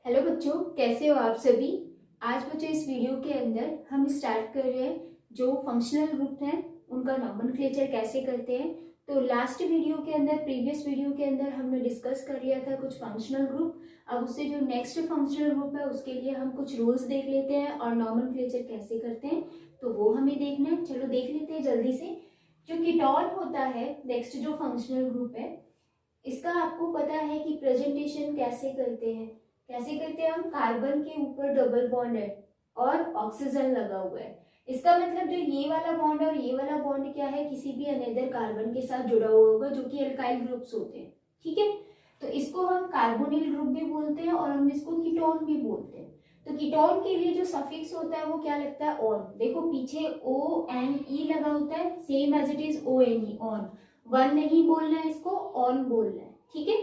Hello बच्चों, कैसे हो आप सभी। आज बच्चों इस वीडियो के अंदर हम स्टार्ट कर रहे हैं जो फंक्शनल ग्रुप हैं उनका नॉमेनक्लेचर कैसे करते हैं। तो लास्ट वीडियो के अंदर, प्रीवियस वीडियो के अंदर हमने डिस्कस कर लिया था कुछ फंक्शनल ग्रुप। अब उससे जो नेक्स्ट फंक्शनल ग्रुप है उसके लिए हम कुछ रूल्स देख लेते हैं और नॉमेनक्लेचर कैसे करते हैं, तो वो हमें देखना है। चलो देख लेते हैं जल्दी से। जो कीटोन होता है, नेक्स्ट जो फंक्शनल ग्रुप है, इसका आपको पता है कि प्रेजेंटेशन कैसे करते हैं। कैसे करते हैं हम, कार्बन के ऊपर डबल बॉन्ड है और ऑक्सीजन लगा हुआ है। इसका मतलब जो ये वाला बॉन्ड और ये वाला बॉन्ड क्या है, किसी भी अनदर कार्बन के साथ जुड़ा हुआ होगा जो कि एल्काइल ग्रुप्स होते हैं। ठीक है, तो इसको हम कार्बोनिल ग्रुप भी बोलते हैं और हम इसको कीटोन भी बोलते हैं। तो कीटोन के लिए जो सफिक्स होता है वो क्या लगता है, ऑन। देखो पीछे ONE लगा होता है, same as it is ONE, on. One नहीं बोलना है, इसको ऑन बोलना है। ठीक है,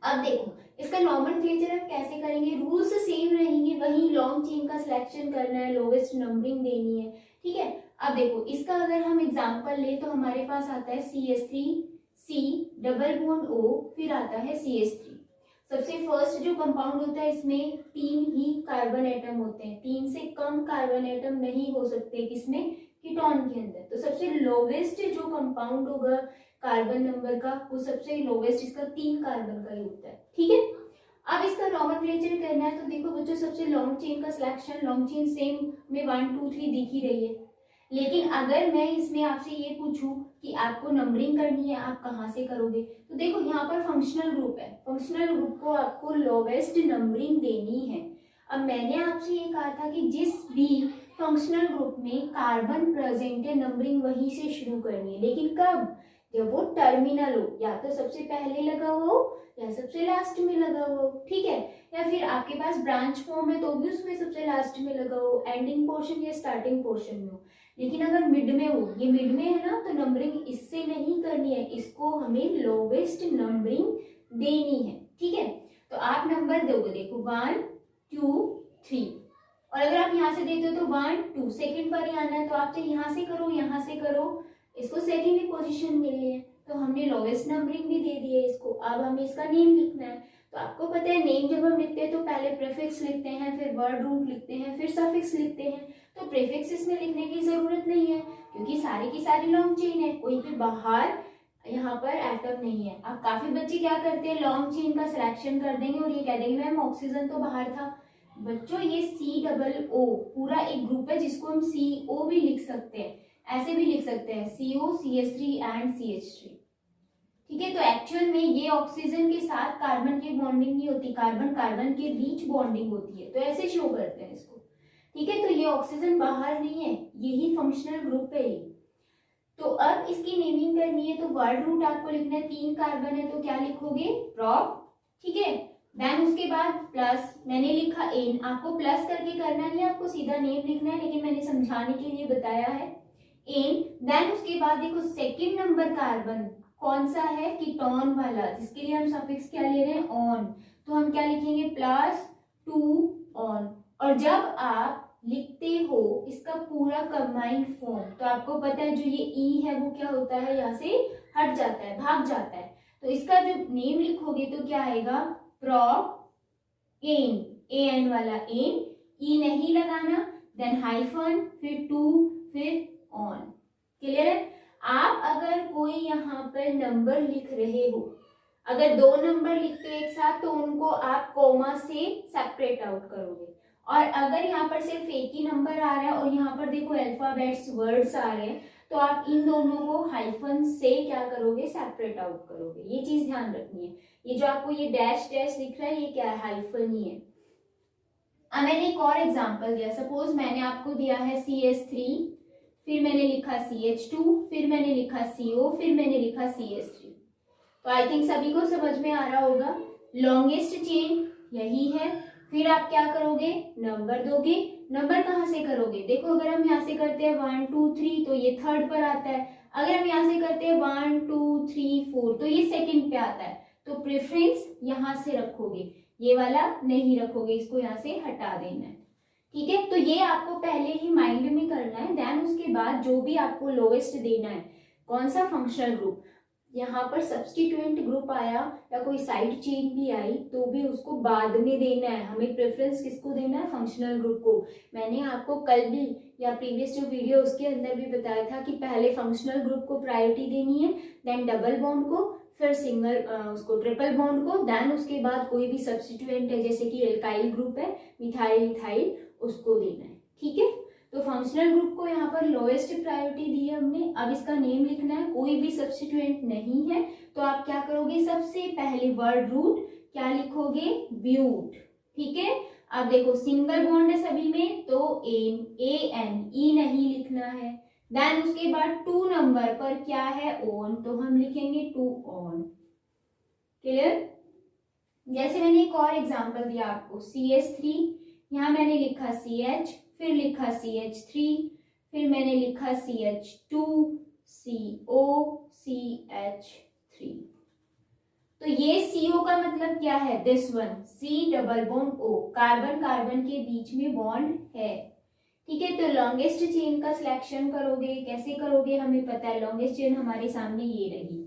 अब देखो इसका नॉमेनक्लेचर हम कैसे करेंगे। रूल्स सेम रहेंगे, वही लॉन्ग चेन का सिलेक्शन करना है, लोवेस्ट नंबरिंग देनी है। ठीक है, अब देखो इसका अगर हम एग्जांपल ले तो हमारे पास आता है CH3C डबल बॉन्ड O, फिर आता है CH3। सबसे फर्स्ट जो कंपाउंड होता है इसमें 3 ही कार्बन एटम होते हैं, 3 से कम कार्बन एटम नहीं हो सकते किसमें, कीटोन के अंदर। तो सबसे लोवेस्ट जो कंपाउंड होगा कार्बन नंबर का, वो सबसे लोवेस्ट इसका 3 कार्बन का ही होता है। ठीक है, अब इसका नॉमेनक्लेचर करना है। तो देखो बच्चों, सबसे लॉन्ग चेन का सिलेक्शन, लॉन्ग चेन सेम में 1 2 3 दिख ही रही है। लेकिन अगर मैं इसमें आपसे ये पूछूं कि आपको नंबरिंग करनी है, आप कहाँ से करोगे। तो देखो यहाँ पर फंक्शनल ग्रुप है, फंक्शनल ग्रुप को आपको लोवेस्ट नंबरिंग देनी है। अब मैंने आपसे ये कहा था कि जिस भी फंक्शनल ग्रुप में कार्बन प्रेजेंट है, नंबरिंग वहीं से शुरू करनी है। लेकिन कब, जब वो टर्मिनल हो, या तो सबसे पहले लगा हुआ हो या सबसे लास्ट में लगा हुआ हो। ठीक है, या फिर आपके पास ब्रांच फॉर्म है तो भी उसमें सबसे लास्ट में लगा हो, एंडिंग पोर्शन या स्टार्टिंग पोर्शन में हो। लेकिन अगर मिड में हो, ये मिड में है ना, तो नंबरिंग इससे नहीं करनी है, इसको हमें लोवेस्ट नंबरिंग देनी है। ठीक है, तो आप नंबर दोगे, देखो 1 2 3, और अगर आप यहाँ से देते हो तो 1 2, सेकंड पर ही आना है। तो आप चाहे यहाँ से करो, यहाँ से करो, इसको सेकंड पोजीशन मिलनी है, तो हमने लोवेस्ट नंबरिंग भी दे दी है इसको। अब हमें इसका नेम लिखना है। तो आपको पता है नेम जब हम लिखते हैं तो पहले प्रीफिक्स लिखते हैं, फिर वर्ड रूट लिखते हैं, फिर सफिक्स लिखते हैं। तो प्रीफिक्स इसमें लिखने की जरूरत नहीं है क्योंकि सारी की सारी लॉन्ग चेन है, कोई भी बाहर यहाँ पर एटम नहीं है। अब काफी बच्चे क्या करते हैं, लॉन्ग चेन का सिलेक्शन कर देंगे और ये कह देंगे मैम ऑक्सीजन तो बाहर था। बच्चों ये COO पूरा एक ग्रुप है जिसको हम CO भी लिख सकते हैं, ऐसे भी लिख सकते हैं CO CH3 एंड CH3। ठीक है, तो एक्चुअल में ये ऑक्सीजन के साथ कार्बन की बॉन्डिंग नहीं होती, कार्बन कार्बन के बीच बॉन्डिंग होती है, तो ऐसे शो करते हैं इसको। ठीक है, तो ये ऑक्सीजन बाहर नहीं है, यही फंक्शनल ग्रुप है ये। तो अब इसकी नेमिंग करनी है, तो वर्ड रूट आपको लिखना है, 3 कार्बन है तो क्या लिखोगे, प्रोप। ठीक है, देन उसके बाद प्लस, मैंने लिखा एन, आपको प्लस करके करना नहीं है, आपको सीधा नेम लिखना है, लेकिन मैंने समझाने के लिए बताया है एन। देन उसके बाद देखो सेकंड नंबर कार्बन कौन सा है, कीटोन वाला, जिसके लिए हम सफिक्स क्या ले रहे हैं, ऑन। तो हम क्या लिखेंगे, +2 ऑन। और जब आप लिखते हो इसका पूरा कंबाइंड फॉर्म, तो आपको पता है जो ये ई है वो क्या होता है, यहाँ से हट जाता है, भाग जाता है। तो इसका जो नेम लिखोगे तो क्या आएगा, प्रोप एन, AN वाला एन, ई नहीं लगाना, देन हाइफन, फिर 2, फिर ऑन। क्लियर है। आप अगर कोई यहाँ पर नंबर लिख रहे हो, अगर 2 नंबर लिखते हो एक साथ तो उनको आप कोमा से सेपरेट आउट करोगे, और अगर यहाँ पर सिर्फ एक ही नंबर आ रहा है और यहाँ पर देखो अल्फाबेट्स वर्ड्स आ रहे हैं, तो आप इन दोनों को हाइफन से क्या करोगे, सेपरेट आउट करोगे। ये चीज ध्यान रखनी है। ये जो आपको ये डैश डैश दिख रहा है, ये क्या है, हाइफन ही है। अब मैंने एक और एग्जांपल दिया, सपोज मैंने आपको दिया है CH3, फिर मैंने लिखा CH2, फिर मैंने लिखा CO, फिर मैंने लिखा CH3। तो आई थिंक सभी को समझ में आ रहा होगा, लॉन्गेस्ट चेन यही है। फिर आप क्या करोगे, नंबर दोगे। नंबर कहाँ से करोगे, देखो अगर हम यहाँ से करते हैं 1 2 3 तो ये थर्ड पर आता है। अगर हम यहाँ से करते हैं 1 2 3 4 तो ये सेकंड पे आता है। तो प्रेफरेंस यहाँ से रखोगे, ये वाला नहीं रखोगे, इसको यहाँ से हटा देना है। ठीक है, तो ये आपको पहले ही माइंड में करना है। देन उसके बाद जो भी आपको लोवेस्ट देना है, कौन सा फंक्शनल ग्रुप, यहाँ पर सब्स्टिट्यूएंट ग्रुप आया या कोई साइड चेन भी आई तो भी उसको बाद में देना है। हमें प्रेफरेंस किसको देना है? फंक्शनल ग्रुप को। मैंने आपको कल भी या प्रीवियस जो वीडियो उसके अंदर भी बताया था कि पहले फंक्शनल ग्रुप को प्रायोरिटी देनी है, देन डबल बॉन्ड को, फिर सिंगल उसको ट्रिपल बॉन्ड को, देन उसके बाद कोई भी सब्स्टिट्यूएंट है जैसे कि एल्काइल ग्रुप है, मिथाइल इथाइल, उसको देना है। ठीक है, तो फंक्शनल ग्रुप को यहाँ पर लोएस्ट प्रायोरिटी दी है हमने। अब इसका नेम लिखना है, कोई भी सब्स्टिट्यूएंट नहीं है तो आप क्या करोगे? सबसे पहले वर्ड रूट क्या लिखोगे? ब्यूट। ठीक है, अब देखो सिंगल बॉन्ड है सभी में तो एन, ए एन, ई नहीं लिखना है। देन उसके बाद 2 नंबर पर क्या है? ऑन, तो हम लिखेंगे 2 ऑन। क्लियर? जैसे मैंने एक और एग्जांपल दिया आपको, CH3, यहाँ मैंने लिखा CH, फिर लिखा CH3, फिर मैंने लिखा CH2, CO, CH3। तो ये CO का मतलब क्या है? This one, C double bond O, carbon carbon के बीच में बॉन्ड है। ठीक है, तो लॉन्गेस्ट चेन का सिलेक्शन करोगे, कैसे करोगे? हमें पता है, लॉन्गेस्ट चेन हमारे सामने ये रही।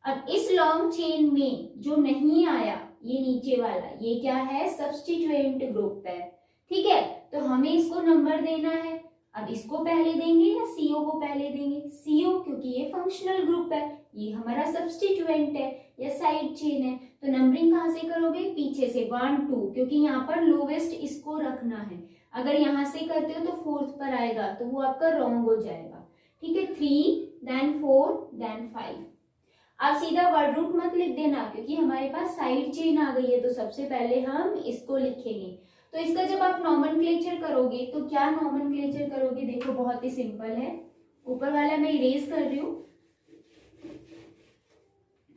अब इस लॉन्ग चेन में जो नहीं आया, ये नीचे वाला, ये क्या है? सब्स्टिट्यूएंट ग्रुप है। ठीक है, तो हमें इसको नंबर देना है। अब इसको पहले देंगे या CO को पहले देंगे? CO, क्योंकि ये फंक्शनल ग्रुप है, ये हमारा सब्स्टिट्यूएंट है या साइड चेन है। तो नंबरिंग कहाँ से करोगे? पीछे से 1 2, क्योंकि यहाँ पर लोवेस्ट इसको रखना है। अगर यहाँ से करते हो तो 4th पर आएगा तो वो आपका रॉन्ग हो जाएगा। ठीक है, 3 देन 4 देन 5। आप सीधा वर्ड रूट मत लिख देना क्योंकि हमारे पास साइड चेन आ गई है, तो सबसे पहले हम इसको लिखेंगे। तो इसका जब आप नॉमेनक्लेचर करोगे तो क्या नॉमेनक्लेचर करोगे? देखो बहुत ही सिंपल है, ऊपर वाला मैं इरेज कर रही हूँ।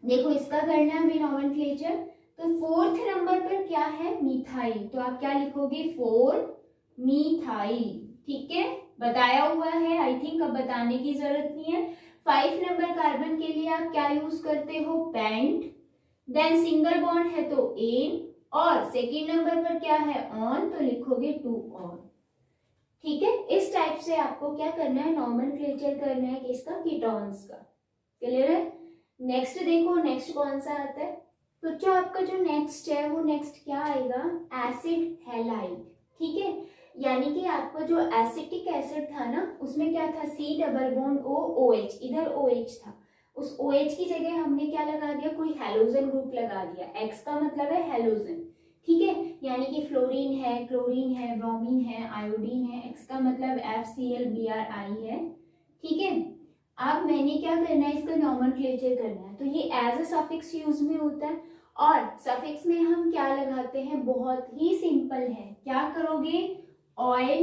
देखो इसका करना है हमें नॉमेनक्लेचर। तो 4th नंबर पर क्या है? मिथाइल, तो आप क्या लिखोगे? 4 मिथाइल। ठीक है, बताया हुआ है, आई थिंक अब बताने की जरूरत नहीं है। 5 नंबर कार्बन के लिए आप क्या यूज करते हो? पेंट। देन सिंगल बॉन्ड है तो एन, और सेकेंड नंबर पर क्या है? ऑन, तो लिखोगे 2 ऑन। ठीक है, इस टाइप से आपको क्या करना है? नॉमेनक्लेचर करना है किसका? कीटोन्स का। क्लियर है? नेक्स्ट देखो, नेक्स्ट कौन सा आता है? तो जो आपका जो नेक्स्ट है वो नेक्स्ट क्या आएगा? Acid halide. ठीक है, यानी कि आपका जो एसिटिक एसिड था ना, उसमें क्या था? C double bond O OH, इधर OH था, उस OH की जगह हमने क्या लगा दिया? कोई हेलोजन ग्रुप लगा दिया। X का मतलब है हेलोजन। ठीक है, यानी कि फ्लोरीन है, क्लोरीन है, ब्रोमीन है, आयोडीन है। X का मतलब FCl Bri है। ठीक है, अब मैंने क्या करना है? इसका नॉमेनक्लेचर करना है। तो ये एज अ सफिक्स यूज में होता है, और सफिक्स में हम क्या लगाते हैं? बहुत ही सिंपल है। क्या करोगे? ऑयल,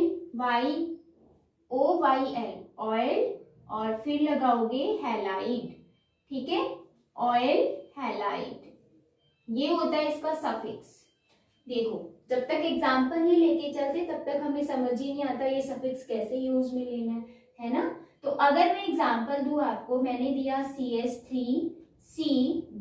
YOYL, ऑयल, और फिर लगाओगे हैलाइड। ठीक है, ऑयल हैलाइड, ये होता है इसका सफिक्स। देखो जब तक एग्जाम्पल नहीं लेके चलते तब तक हमें समझ ही नहीं आता ये सफिक्स कैसे यूज में लेना है ना। तो अगर मैं एग्जाम्पल दूं आपको, मैंने दिया CH3, C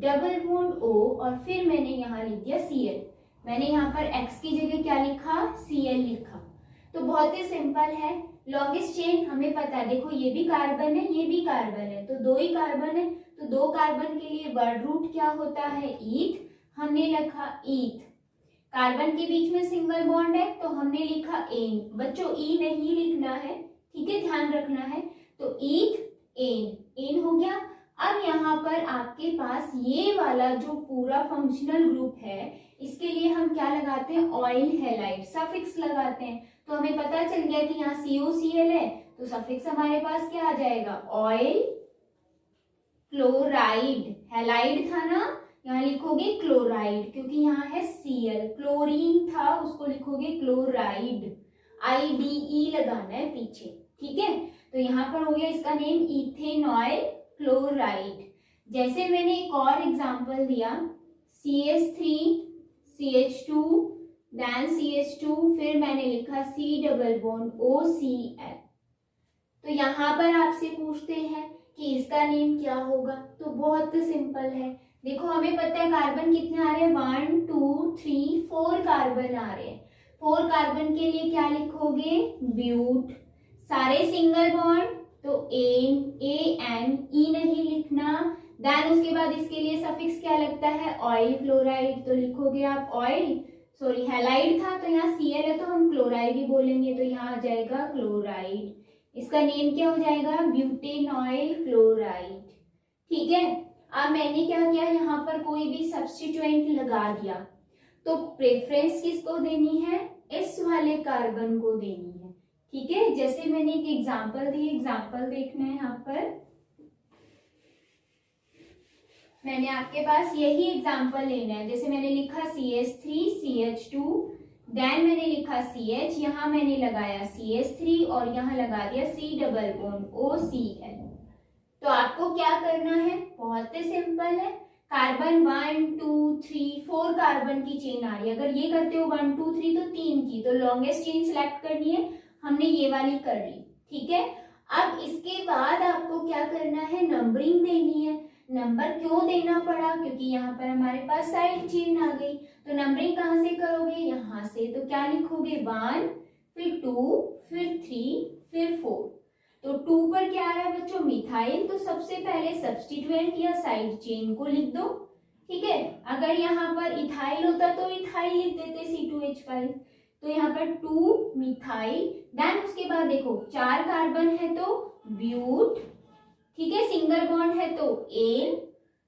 double bond O, और फिर मैंने यहाँ लिख दिया Cl। मैंने यहाँ पर X की जगह क्या लिखा? Cl लिखा। तो बहुत ही सिंपल है। लॉन्गेस्ट चेन हमें पता है, देखो ये भी कार्बन है, ये भी कार्बन है, तो 2 ही कार्बन है, तो 2 कार्बन के लिए वर्ड रूट क्या होता है? ईथ। हमने लिखा ईथ। कार्बन के बीच में सिंगल बॉन्ड है तो हमने लिखा एन। बच्चों ई नहीं लिखना है, ठीक है, ध्यान रखना है। तो ईथ एन, एन हो गया। अब यहाँ पर आपके पास ये वाला जो पूरा फंक्शनल ग्रुप है, इसके लिए हम क्या लगाते हैं? ऑयल हैलाइड, सफिक्स लगाते हैं। तो हमें पता चल गया कि यहाँ COCl है, तो सफिक्स हमारे पास क्या आ जाएगा? Oil chloride. हैलाइड था ना, यहाँ लिखोगे क्लोराइड, क्योंकि यहाँ है Cl। क्लोरीन था, उसको लिखोगे क्लोराइड, IDE लगाना है पीछे। ठीक है, तो यहाँ पर हो गया इसका नेम इथेनॉल क्लोराइड। जैसे मैंने एक और एग्जांपल दिया, CH3 CH2 देन CH2, फिर मैंने लिखा C डबल बॉन्ड OCl। तो यहाँ पर आपसे पूछते हैं कि इसका नेम क्या होगा, तो बहुत सिंपल है। देखो हमें पता है कार्बन कितने आ रहे हैं? 1 2 3 4 कार्बन आ रहे हैं। 4 कार्बन के लिए क्या लिखोगे? ब्यूट। सारे सिंगल बॉन्ड, तो AN ई नहीं लिखना। देन उसके बाद इसके लिए सफिक्स क्या लगता है, ऑयल क्लोराइड, तो लिखोगे आप ऑयल, सॉरी हैलाइड था तो यहाँ Cl है तो हम क्लोराइड ही बोलेंगे, तो यहाँ आ जाएगा क्लोराइड। इसका नेम क्या हो जाएगा, ब्यूटेनॉइल क्लोराइड। ठीक है, अब मैंने क्या किया, यहाँ पर कोई भी सब्स्टिट्यूएंट लगा दिया, तो प्रेफरेंस किसको देनी है, इस वाले कार्बन को देनी है। ठीक है, जैसे मैंने एक एग्जांपल दी, एग्जांपल देखना है यहाँ पर। मैंने आपके पास यही एग्जांपल लेना है, जैसे मैंने लिखा CH3CH2, देन मैंने लिखा CH, यहाँ मैंने लगाया CH3 और यहाँ लगा दिया C डबल बॉन्ड OCl। तो आपको क्या करना है, बहुत ही सिंपल है, कार्बन 1 2 3 4 कार्बन की चेन आ रही है, अगर ये करते हो 1 2 3 तो 3 की, तो लॉन्गेस्ट चेन सिलेक्ट करनी है, हमने ये वाली कर ली। ठीक है, अब इसके बाद आपको क्या करना है, नंबरिंग देनी है। नंबर क्यों देना पड़ा, क्योंकि यहाँ पर हमारे पास साइड चेन आ गई, तो नंबरिंग कहाँ से करोगे, यहाँ से, तो क्या लिखोगे 1 फिर 2 फिर 3 फिर 4। तो 2 पर क्या आ रहा है बच्चों, मिथाइल, तो सबसे पहले सब्स्टिट्यूएंट या साइड चेन को लिख दो। ठीक है, अगर यहाँ पर इथाइल होता तो इथाइल लिख देते C2H5, तो यहाँ पर 2 मिथाइल, देन उसके बाद देखो 4 कार्बन है तो ब्यूट, ठीक है, सिंगल बॉन्ड है तो एन,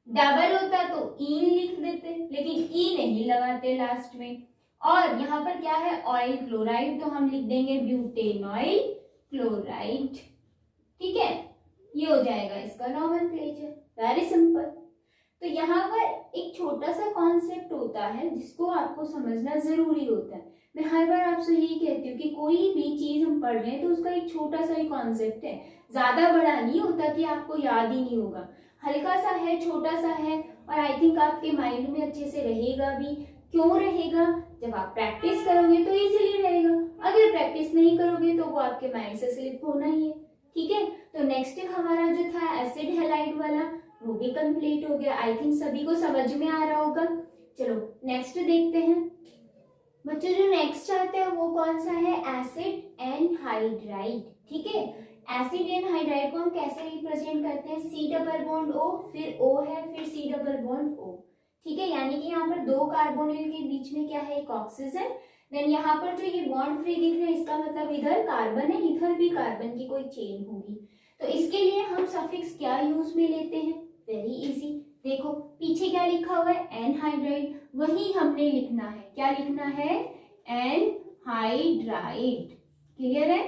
डबल होता तो इन लिख देते, लेकिन ई नहीं लगाते लास्ट में। और यहाँ पर क्या है, ऑयल क्लोराइड, तो हम लिख देंगे ब्यूटेनॉइल क्लोराइड। ठीक है, ये हो जाएगा इसका नॉमेनक्लेचर, वेरी सिंपल। तो यहाँ पर एक छोटा सा कॉन्सेप्ट होता है जिसको आपको समझना जरूरी होता है। मैं हर बार आपसे यही कहती हूँ कि कोई भी चीज हम पढ़ रहे हैं तो उसका एक छोटा सा ही कॉन्सेप्ट है, ज्यादा बड़ा नहीं होता कि आपको याद ही नहीं होगा, हल्का सा है, छोटा सा है, और आई थिंक आपके माइंड में अच्छे से रहेगा भी। क्यों रहेगा, जब आप प्रैक्टिस करोगे तो इजीली रहेगा, अगर प्रैक्टिस नहीं करोगे तो वो आपके माइंड से स्लिप होना ही है। ठीक है, तो नेक्स्ट हमारा जो था एसिड हैलाइड वाला, वो भी कंप्लीट हो गया। आई थिंक सभी को समझ में आ रहा होगा। चलो नेक्स्ट देखते हैं बच्चों, जो नेक्स्ट आता है वो कौन सा है, एसिड एनहाइड्राइड। ठीक है, एसिड एनहाइड्राइड को हम कैसे रिप्रेजेंट करते हैं, C डबल बॉन्ड O, फिर O है, फिर C डबल बॉन्ड O। ठीक है, यानी कि यहाँ पर 2 कार्बोनिल के बीच में क्या है, एक ऑक्सीजन, देन यहाँ पर जो ये बॉन्ड फ्री दिख रहा है इसका मतलब इधर कार्बन है, इधर भी कार्बन की कोई चेन होगी। तो इसके लिए हम सफिक्स क्या यूज में लेते हैं, वेरी इजी, देखो पीछे क्या लिखा हुआ है, एनहाइड्राइड, वही हमने लिखना है, क्या लिखना है, एनहाइड्राइड। क्लियर है,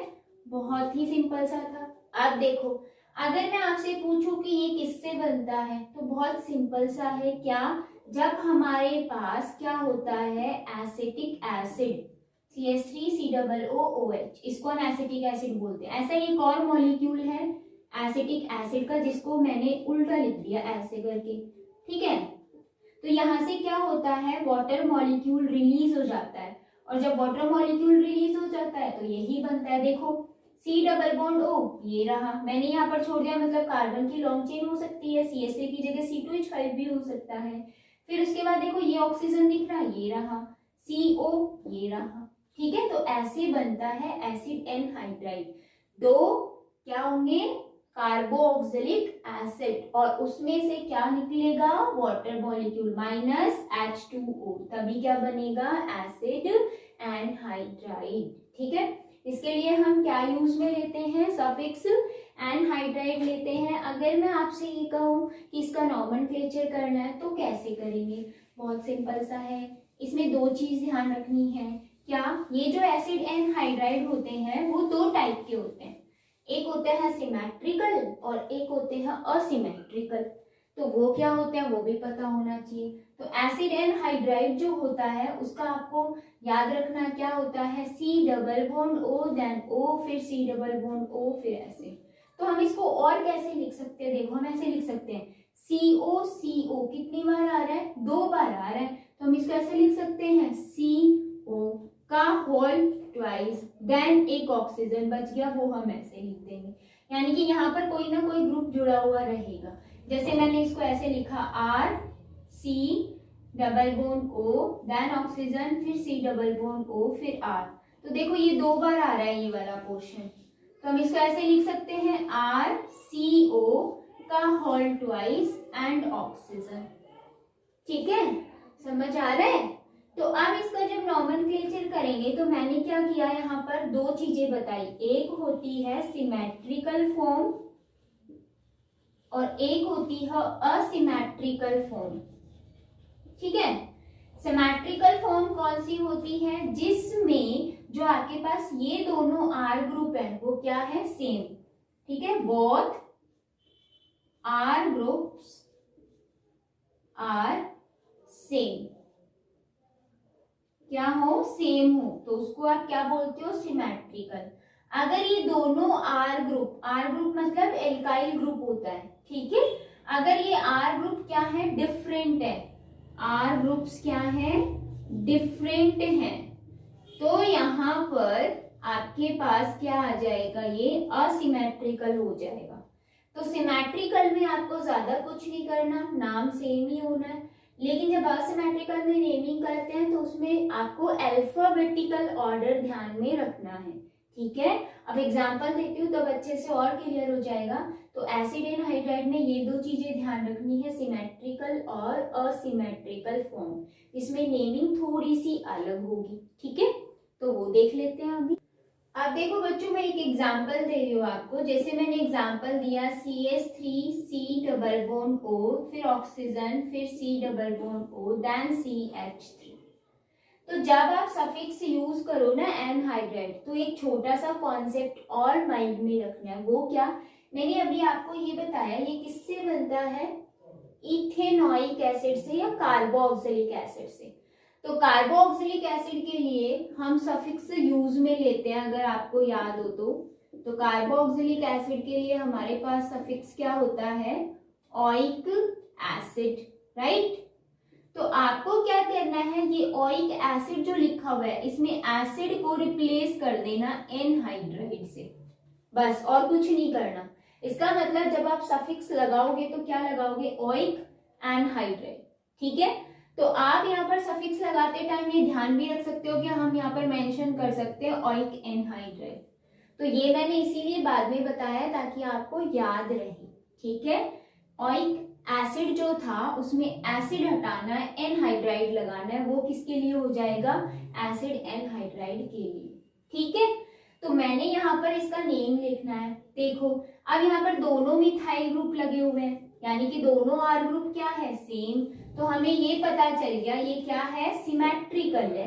बहुत ही सिंपल सा था। अब देखो, अगर मैं आपसे पूछूं कि ये किससे बनता है, तो बहुत सिंपल सा है, क्या, जब हमारे पास क्या होता है, एसिटिक एसिड CH3COOH, इसको हम एसिटिक एसिड बोलते हैं। ऐसा एक और मॉलिक्यूल है एसिटिक एसिड का जिसको मैंने उल्टा लिख दिया ऐसे करके। ठीक है, तो यहाँ से क्या होता है, वाटर मॉलिक्यूल रिलीज हो जाता है, और जब वाटर मॉलिक्यूल रिलीज हो जाता है तो यही बनता है, देखो C डबल बॉन्ड O, ये रहा, मैंने यहाँ पर छोड़ दिया, मतलब कार्बन की लॉन्ग चेन हो सकती है, CH3 की जगह C2H5 भी हो सकता है। फिर उसके बाद देखो ये ऑक्सीजन दिख रहा है, ये रहा CO, ये रहा। ठीक है, तो ऐसे बनता है एसिड एनहाइड्राइड। 2 क्या होंगे, कार्बोक्सिलिक एसिड, और उसमें से क्या निकलेगा, वाटर मॉलिक्यूल माइनस H2O, तभी क्या बनेगा, एसिड एनहाइड्राइड। ठीक है, इसके लिए हम क्या यूज में लेते हैं, सफिक्स एनहाइड्राइड लेते हैं। अगर मैं आपसे ये कहूँ कि इसका नॉमेनक्लेचर करना है तो कैसे करेंगे, बहुत सिंपल सा है, इसमें 2 चीज ध्यान रखनी है। क्या, ये जो एसिड एनहाइड्राइड होते हैं वो 2 टाइप के होते हैं, एक होते हैं सिमेट्रिकल और एक होते हैं असिमेट्रिकल। तो वो क्या होते हैं वो भी पता होना चाहिए। तो एसिड एनहाइड्राइड जो होता है उसका आपको याद रखना क्या होता है, C double bond O, then O, फिर C डबल बॉन्ड O, फिर ऐसे। तो हम इसको और कैसे लिख सकते हैं, देखो हम ऐसे लिख सकते हैं, CO कितनी बार आ रहा है, 2 बार आ रहा है, तो हम इसको ऐसे लिख सकते हैं, CO का होल ट्वाइस, देन एक ऑक्सीजन बच गया, वो हम ऐसे लिख देंगे, यानी कि यहाँ पर कोई ना कोई ग्रुप जुड़ा हुआ रहेगा। जैसे मैंने इसको ऐसे लिखा, R C double bond O, then oxygen, फिर C डबल बॉन्ड O, फिर R। तो देखो ये 2 बार आ रहा है ये वाला पोर्शन, तो हम इसको ऐसे लिख सकते हैं RCO का होल ट्वाइस एंड ऑक्सीजन। ठीक है, समझ आ रहा है। तो अब इसका जब नॉमेनक्लेचर करेंगे तो मैंने क्या किया, यहाँ पर दो चीजें बताई, एक होती है सिमेट्रिकल फॉर्म और एक होती है असिमेट्रिकल फॉर्म। ठीक है, सिमेट्रिकल फॉर्म कौन सी होती है, जिसमें जो आपके पास ये दोनों आर ग्रुप है वो क्या है, सेम। ठीक है, both R groups are same, क्या हो, सेम हो, तो उसको आप क्या बोलते हो, सिमेट्रिकल। अगर ये दोनों आर ग्रुप मतलब एल्काइल ग्रुप होता है, ठीक है, अगर ये आर ग्रुप क्या है, डिफरेंट है, आर ग्रुप्स क्या है, डिफरेंट हैं, तो यहाँ पर आपके पास क्या आ जाएगा, ये असिमेट्रिकल हो जाएगा। तो सिमेट्रिकल में आपको ज्यादा कुछ नहीं करना, नाम सेम ही होना है, लेकिन जब असिमेट्रिकल में नेमिंग करते हैं तो उसमें आपको अल्फाबेटिकल ऑर्डर ध्यान में रखना है। ठीक है, अब एग्जांपल देती हूँ तब अच्छे से और क्लियर हो जाएगा। तो एसिड एनहाइड्राइड में ये दो चीजें ध्यान रखनी है, सिमेट्रिकल और असिमेट्रिकल फॉर्म, इसमें नेमिंग थोड़ी सी अलग होगी। ठीक है, तो वो देख लेते हैं अभी। अब देखो बच्चों, मैं एक एग्जांपल दे रही हूँ आपको, जैसे मैंने एग्जांपल दिया CH3 C double bond O, फिर ऑक्सीजन, फिर C double bond O, then CH3। तो जब आप सफिक्स यूज करो ना एनहाइड्राइड, तो एक छोटा सा कॉन्सेप्ट और माइंड में रखना है, वो क्या, मैंने अभी आपको ये बताया, ये किससे बनता है, इथेनॉइक एसिड से या कार्बोक्सिलिक एसिड से। तो कार्बोक्सिलिक एसिड के लिए हम सफिक्स यूज में लेते हैं, अगर आपको याद हो तो कार्बोक्सिलिक एसिड के लिए हमारे पास सफिक्स क्या होता है, ओइक एसिड, राइट। तो आपको क्या करना है, ये ओइक एसिड जो लिखा हुआ है इसमें एसिड को रिप्लेस कर देना एनहाइड्राइड से, बस, और कुछ नहीं करना। इसका मतलब जब आप सफिक्स लगाओगे तो क्या लगाओगे, ओइक एनहाइड्राइड। ठीक है, तो आप यहाँ पर सफिक्स लगाते टाइम ये ध्यान भी रख सकते हो कि हम यहाँ पर मेंशन कर सकते हैं ओइक एनहाइड्राइड। तो ये मैंने इसीलिए बाद में बताया ताकि आपको याद रहे। ठीक है, ओइक एसिड जो था उसमें एसिड हटाना है, एनहाइड्राइड लगाना है, वो किसके लिए हो जाएगा, एसिड एनहाइड्राइड के लिए। ठीक है, तो मैंने यहाँ पर इसका नेम लिखना है। देखो अब यहाँ पर दोनों मिथाइल ग्रुप लगे हुए हैं, यानी कि दोनों आर ग्रुप क्या है, सेम। तो हमें ये पता चल गया ये क्या है, सिमेट्रिकल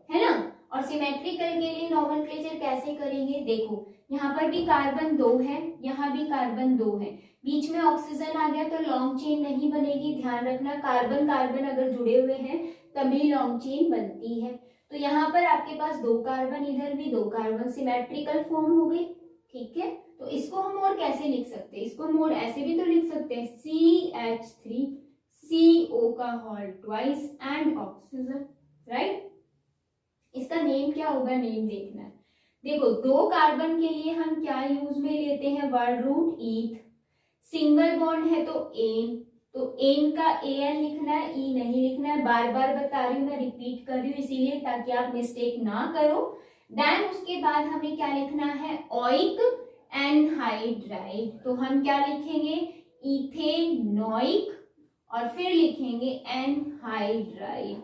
है ना। और सिमेट्रिकल के लिए नॉमेनक्लेचर कैसे करेंगे, देखो यहाँ पर भी कार्बन 2 है, यहाँ भी कार्बन 2 है, बीच में ऑक्सीजन आ गया तो लॉन्ग चेन नहीं बनेगी, ध्यान रखना, कार्बन कार्बन अगर जुड़े हुए हैं तभी लॉन्ग चेन बनती है। तो यहाँ पर आपके पास 2 कार्बन, इधर भी 2 कार्बन, सिमेट्रिकल फॉर्म हो गई। ठीक है, तो इसको हम और कैसे लिख सकते हैं, इसको हम और ऐसे भी तो लिख सकते हैं, CH3CO का whole twice and oxygen, right. इसका नेम क्या होगा, नेम देखना है। देखो 2 कार्बन के लिए हम क्या यूज में लेते हैं, वर्ड रूट ईथ, सिंगल बॉन्ड है तो एन, तो एन का एन लिखना है, ई नहीं लिखना है, बार बार बता रही हूँ मैं, रिपीट कर रही हूँ इसीलिए ताकि आप मिस्टेक ना करो। देन उसके बाद हमें क्या लिखना है, ओइक एनहाइड्राइड, तो हम क्या लिखेंगे, इथेनॉइक, और फिर लिखेंगे एनहाइड्राइड,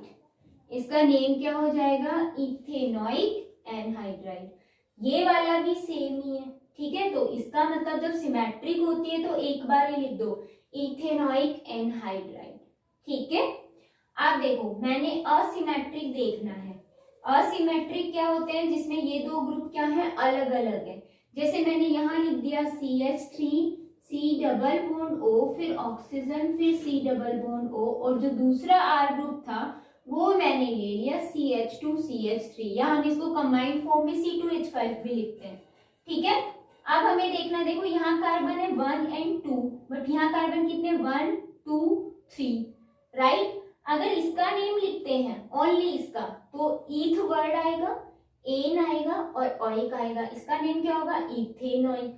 इसका नेम क्या हो जाएगा, इथेनॉइक एनहाइड्राइड। ये वाला भी सेम ही है। ठीक है, तो इसका मतलब जब सिमेट्रिक होती है तो एक बार ही लिख दो, इथेनॉइक एनहाइड्राइड। ठीक है, अब देखो मैंने असिमेट्रिक देखना है। असिमेट्रिक क्या होते हैं, जिसमें ये 2 ग्रुप क्या है, अलग अलग है। जैसे मैंने यहाँ लिख दिया CH3 C double bond O, फिर ऑक्सीजन, फिर C डबल बॉन्ड O, और जो दूसरा R ग्रुप था वो मैंने ले लिया CH2 CH3, या हम इसको कंबाइंड फॉर्म में C2H5 भी लिखते हैं। ठीक है, अब हमें देखना, देखो यहाँ कार्बन है 1 and 2, बट यहाँ कार्बन कितने, 1 2 3, राइट। अगर इसका नेम लिखते हैं ओनली इसका, तो ईथ वर्ड आएगा, एन आएगा और ओइक आएगा, इसका नेम क्या होगा, इथेनॉइक।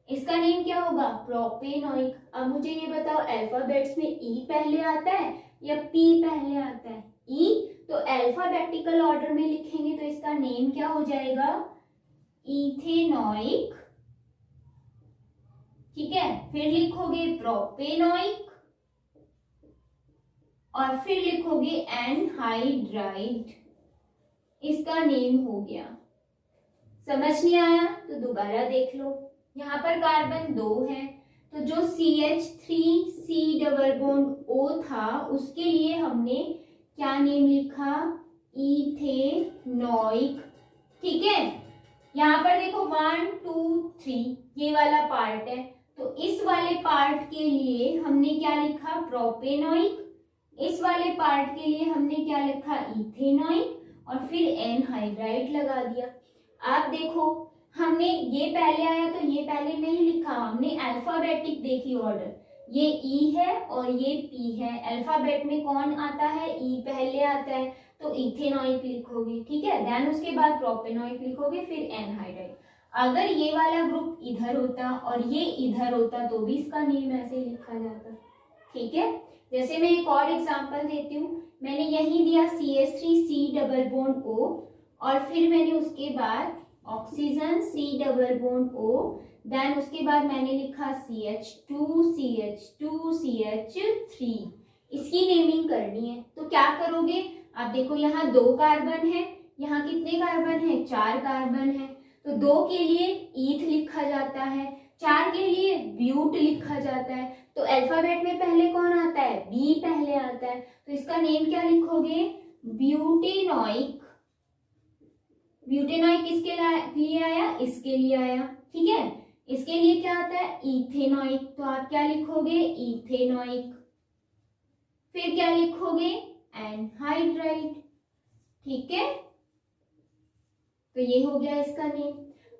इसका नेम क्या होगा, प्रोपेनॉइक। अब मुझे ये बताओ अल्फाबेट्स में ई पहले आता है या पी पहले आता है, ई, तो अल्फाबेटिकल ऑर्डर में लिखेंगे तो इसका नेम क्या हो जाएगा, इथेनॉइक ठीक है। फिर लिखोगे प्रोपेनॉइक और फिर लिखोगे एनहाइड्राइड, इसका नेम हो गया। समझ नहीं आया तो दोबारा देख लो। यहाँ पर कार्बन 2 है, तो जो CH3C डबल बॉन्ड O था उसके लिए हमने क्या नेम लिखा, इथेनॉइक। ठीक है, यहाँ पर देखो 1 2 3 ये वाला पार्ट है, तो इस वाले पार्ट के लिए हमने क्या लिखा, प्रोपेनॉइक। इस वाले पार्ट के लिए हमने क्या लिखा, इथेनॉइक, और फिर एनहाइड्राइड लगा दिया। आप देखो हमने ये पहले आया तो ये पहले नहीं लिखा, हमने अल्फाबेटिक देखी ऑर्डर, ये ई है और ये पी है। अल्फाबेट में कौन आता है, ई पहले आता है, तो इथेनॉइक लिखोगे। ठीक है, देन उसके बाद प्रोपेनॉइक लिखोगे, फिर एनहाइड्राइड। अगर ये वाला ग्रुप इधर होता और ये इधर होता तो भी इसका नेम ऐसे ही लिखा जाता। ठीक है, जैसे मैं एक और एग्जांपल देती हूँ। मैंने यही दिया CH3C डबल बॉन्ड O और फिर मैंने उसके बाद oxygen C double bond O, then उसके बाद मैंने लिखा CH2 CH2 CH3। इसकी नेमिंग करनी है तो क्या करोगे, आप देखो यहाँ 2 कार्बन है, यहाँ कितने कार्बन है, 4 कार्बन है, तो 2 के लिए ईथ लिखा जाता है, 4 के लिए ब्यूट लिखा जाता है। तो अल्फाबेट में पहले कौन आता है, बी पहले आता है, तो इसका नेम क्या लिखोगे, ब्यूटेनॉइक। ब्यूटेनॉइक किसके लिए आया, इसके लिए आया। ठीक है, इसके लिए क्या आता है, इथेनॉइक, तो आप क्या लिखोगे, इथेनॉइक। फिर क्या लिखोगे, एनहाइड्राइड। ठीक है, तो ये हो गया इसका नेम।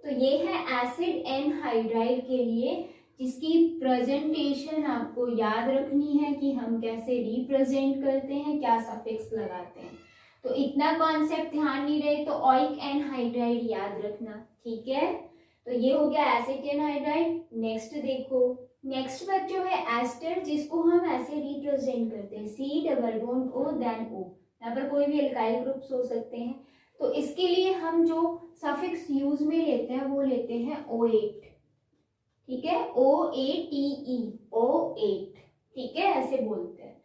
तो ये है एसिड एनहाइड्राइड के लिए, जिसकी प्रेजेंटेशन आपको याद रखनी है कि हम कैसे रिप्रेजेंट करते हैं, क्या सफिक्स लगाते हैं। तो इतना कॉन्सेप्ट ध्यान नहीं रहे तो ओइक एनहाइड्राइड याद रखना। ठीक है, तो ये हो गया एसिड एनहाइड्राइड। नेक्स्ट देखो, नेक्स्ट बच्चों है एस्टर, जिसको हम ऐसे रिप्रेजेंट करते हैं, C double bond O then O। यहाँ पर कोई भी एल्काइल ग्रुप्स हो सकते हैं, तो इसके लिए हम जो सफिक्स यूज में लेते हैं वो लेते हैं O8। ठीक है, OATE, O8। ठीक है, ऐसे बोलते हैं।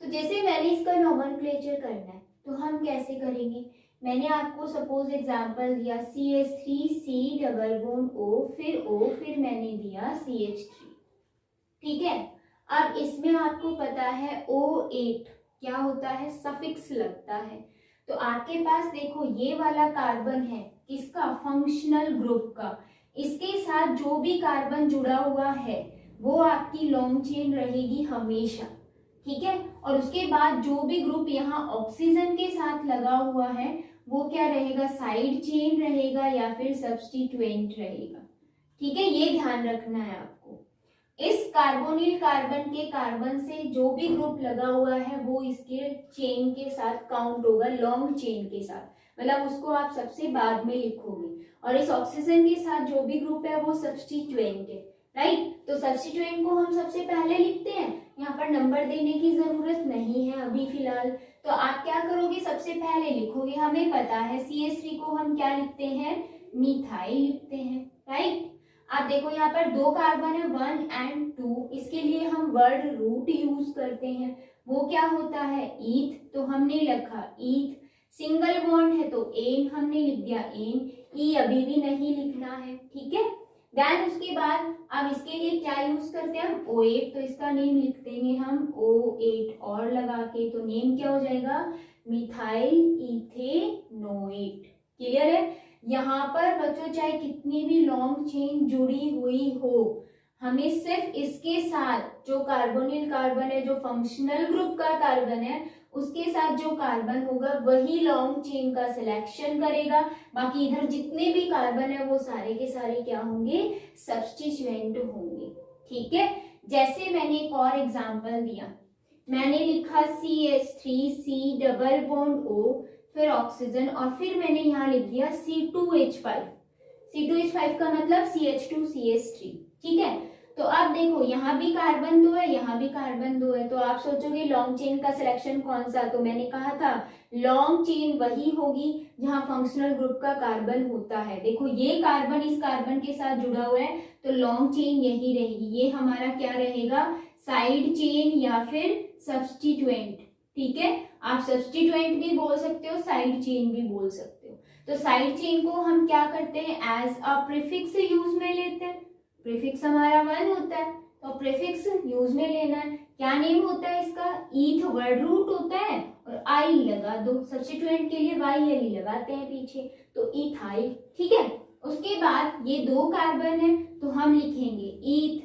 तो जैसे मैंने इसका नॉमेनक्लेचर करना है तो हम कैसे करेंगे, मैंने आपको सपोज एग्जांपल दिया CH3C डबल बॉन्ड O, फिर O, फिर मैंने दिया CH3। ठीक है, अब इसमें आपको पता है O8 क्या होता है, सफिक्स लगता है। तो आपके पास देखो ये वाला कार्बन है किसका, फंक्शनल ग्रुप का, इसके साथ जो भी कार्बन जुड़ा हुआ है वो आपकी लॉन्ग चेन रहेगी हमेशा। ठीक है, और उसके बाद जो भी ग्रुप यहाँ ऑक्सीजन के साथ लगा हुआ है वो क्या रहेगा, साइड चेन रहेगा या फिर सब्स्टिट्यूएंट रहेगा। ठीक है, ये ध्यान रखना है आपको। इस कार्बोनिल कार्बन के कार्बन से जो भी ग्रुप लगा हुआ है वो इसके चेन के साथ काउंट होगा, लॉन्ग चेन के साथ, मतलब उसको आप सबसे बाद में लिखोगे। और इस ऑक्सीजन के साथ जो भी ग्रुप है वो सब्स्टिट्यूएंट है, राइट। तो सब्स्टिट्यूएंट को हम सबसे पहले लिखते हैं, यहाँ पर नंबर देने की जरूरत नहीं है अभी फिलहाल। तो आप क्या करोगे, सबसे पहले लिखोगे, हमें पता है CH3 को हम क्या लिखते हैं, मिथाइल लिखते हैं, राइट। आप देखो यहाँ पर 2 कार्बन है, 1 and 2, इसके लिए हम वर्ड रूट यूज करते हैं, वो क्या होता है, ईथ, तो हमने लिखा ईथ। सिंगल बॉन्ड है तो एन, हमने लिख दिया एन, ई अभी भी नहीं लिखना है। ठीक है, देन उसके बाद अब इसके लिए क्या यूज करते हैं हम, O8, तो इसका नेम लिख देंगे हम O8 और लगा के, तो नेम क्या हो जाएगा, मिथाइल इथेनोएट। क्लियर है। यहाँ पर बच्चों चाहे कितनी भी लॉन्ग चेन जुड़ी हुई हो, हमें सिर्फ इसके साथ जो कार्बोनिल कार्बन है, जो फंक्शनल ग्रुप का कार्बन है, उसके साथ जो कार्बन होगा वही लॉन्ग चेन का सिलेक्शन करेगा। बाकी इधर जितने भी कार्बन है वो सारे के सारे क्या होंगे, सब्स्टिट्यूएंट होंगे। ठीक है, जैसे मैंने एक और एग्जांपल दिया, मैंने लिखा CH3C डबल बॉन्ड O, फिर ऑक्सीजन, और फिर मैंने यहाँ लिख दिया C2H5। C2H5 का मतलब CH2CH3। ठीक है, तो अब देखो यहाँ भी कार्बन 2 है, यहाँ भी कार्बन 2 है, तो आप सोचोगे लॉन्ग चेन का सिलेक्शन कौन सा, तो मैंने कहा था लॉन्ग चेन वही होगी जहां फंक्शनल ग्रुप का कार्बन होता है। देखो ये कार्बन इस कार्बन के साथ जुड़ा हुआ है, तो लॉन्ग चेन यही रहेगी। ये हमारा क्या रहेगा, साइड चेन या फिर सब्स्टिट्यूएंट। ठीक है, आप सब्स्टिट्यूएंट भी बोल सकते हो, साइड चेन भी बोल सकते हो। तो साइड चेन को हम क्या करते हैं, एज अ प्रीफिक्स यूज में लेते हैं। प्रीफिक्स हमारा 1 होता है, तो प्रीफिक्स यूज में लेना है। क्या नेम होता है इसका, ईथ वर्ड रूट होता है और आई लगा दो, सब्स्टिट्यूएंट के लिए वाई एल लगाते हैं पीछे, तो इथाइल। ठीक है, उसके बाद ये 2 कार्बन है तो हम लिखेंगे ईथ,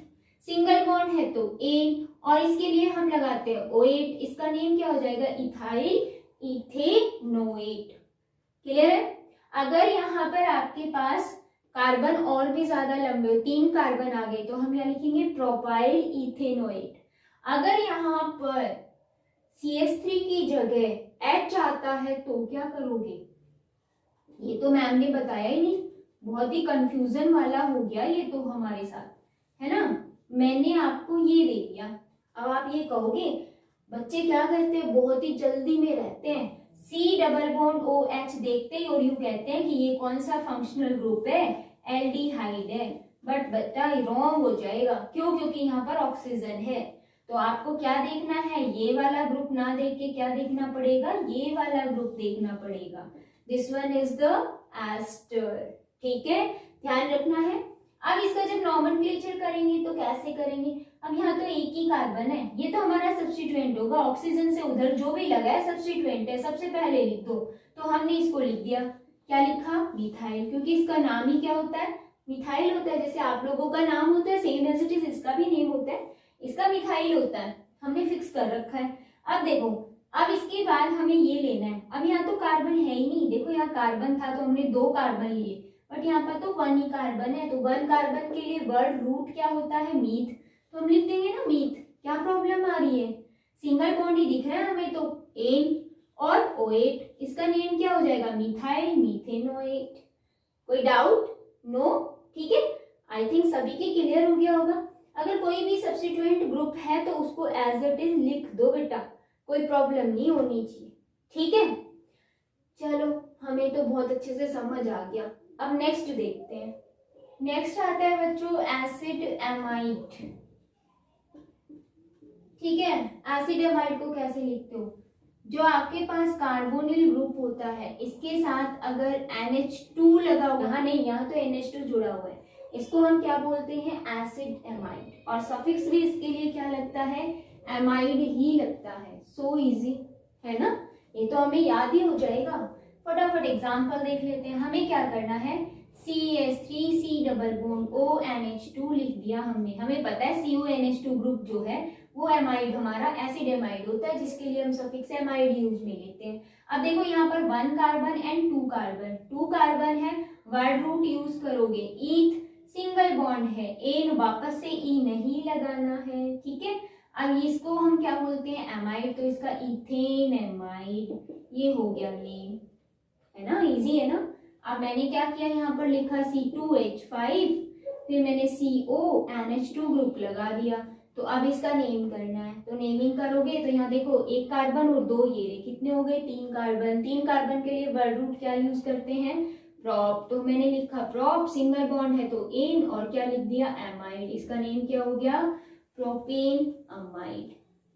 सिंगल बॉन्ड है तो एन, और इसके लिए हम लगाते हैं OH, इसका नेम क्या हो जाएगा, इथाइल इथेनोएट। क्लियर है। अगर यहाँ पर आपके पास कार्बन और भी ज्यादा लंबे हो, 3 कार्बन आ गए, तो हम क्या लिखेंगे, प्रोपाइल इथेनोएट। अगर यहाँ पर CH3 की जगह H आता है तो क्या करोगे, ये तो मैम ने बताया ही नहीं, बहुत ही कंफ्यूजन वाला हो गया ये तो हमारे साथ, है ना। मैंने आपको ये दे दिया, अब आप ये कहोगे बच्चे क्या करते हैं, बहुत ही जल्दी में रहते हैं, C डबल बॉन्ड OH देखते ही और यूं कहते हैं कि ये कौन सा फंक्शनल ग्रुप है, एल्डिहाइड है। बट बच्चा रॉन्ग हो जाएगा, क्यों, क्योंकि यहाँ पर ऑक्सीजन है। तो आपको क्या देखना है, ये वाला ग्रुप ना देख के क्या देखना पड़ेगा, ये वाला ग्रुप देखना पड़ेगा। This one is the ester. ठीक है, ध्यान रखना है। अब इसका जब नॉमेनक्लेचर करेंगे तो कैसे करेंगे, अब यहाँ तो एक ही कार्बन है, ये तो हमारा सब्स्टिट्यूएंट होगा, ऑक्सीजन से उधर जो भी लगा है सब्स्टिट्यूएंट है, सबसे पहले लिख दो। तो हमने इसको लिख दिया, क्या लिखा, मिथाइल, क्योंकि इसका नाम ही क्या होता है, मिथाइल होता है। जैसे आप लोगों का नाम होता है सेम एज इट इज, इसका भी नेम होता है, इसका मिथाइल होता है, हमने फिक्स कर रखा है। अब देखो, अब इसके बाद हमें ये लेना है, अब यहाँ तो कार्बन है ही नहीं, देखो यहाँ कार्बन था तो हमने 2 कार्बन लिए, बट यहाँ पर तो 1 ही कार्बन है, तो 1 कार्बन के लिए वर्ड रूट क्या होता है, मीथ, तो हम लिख देंगे ना मीथ। क्या प्रॉब्लम आ रही है, सिंगल बॉन्ड ही दिख रहा है हमें, तो एन और OH, इसका नेम क्या हो जाएगा, मिथाइल मीथेनोएट। कोई डाउट, नो, ठीक है, आई थिंक सभी के क्लियर हो गया होगा। अगर कोई भी सब्स्टिट्यूएंट ग्रुप है तो उसको एज इट इज लिख दो बेटा, कोई प्रॉब्लम नहीं होनी चाहिए। ठीक है, चलो हमें तो बहुत अच्छे से समझ आ गया। अब नेक्स्ट देखते हैं। नेक्स्ट आता है बच्चों एसिड एमाइड। ठीक है, एसिड एमाइड को कैसे लिखते हो, जो आपके पास कार्बोनिल ग्रुप होता है, इसके साथ अगर NH2 लगा हुआ, हाँ नहीं, यहाँ तो NH2 जुड़ा हुआ है, इसको हम क्या बोलते हैं, एसिड एमाइड, और सफिक्स भी इसके लिए क्या लगता है, एमाइड ही लगता है। सो इजी है ना, ये तो हमें याद ही हो जाएगा। फटाफट एग्जांपल देख लेते हैं। हमें क्या करना है, CH3C डबल बॉन्ड ONH2 लिख दिया हमने। हमें पता है CONH2 ग्रुप जो है वो एमाइड हमारा एसिड एमाइड होता है, जिसके लिए हम सफिक्स एमाइड यूज में लेते हैं। अब देखो यहाँ पर 1 कार्बन एंड 2 कार्बन, 2 कार्बन है, वर्ड रूट यूज करोगे ईथ, सिंगल बॉन्ड है, एन वापस से ई नहीं लगाना है। ठीक है, अब इसको हम क्या बोलते हैं, एमाइड, तो इसका इथेन एमाइड, ये हो गया नेम, है ना, इजी है ना। अब मैंने क्या किया, यहाँ पर लिखा C2H5, फिर मैंने CONH2 ग्रुप लगा दिया, तो अब इसका नेम करना है, तो नेमिंग करोगे तो यहाँ देखो 1 कार्बन और 2 ये कितने हो गए, 3 कार्बन। 3 कार्बन के लिए वर्ड रूट क्या यूज करते हैं, प्रॉप, तो मैंने लिखा प्रॉप, सिंगल बॉन्ड है तो एन, और क्या लिख दिया, एमाइड, इसका नेम क्या हो गया, प्रोपेन अमाइड।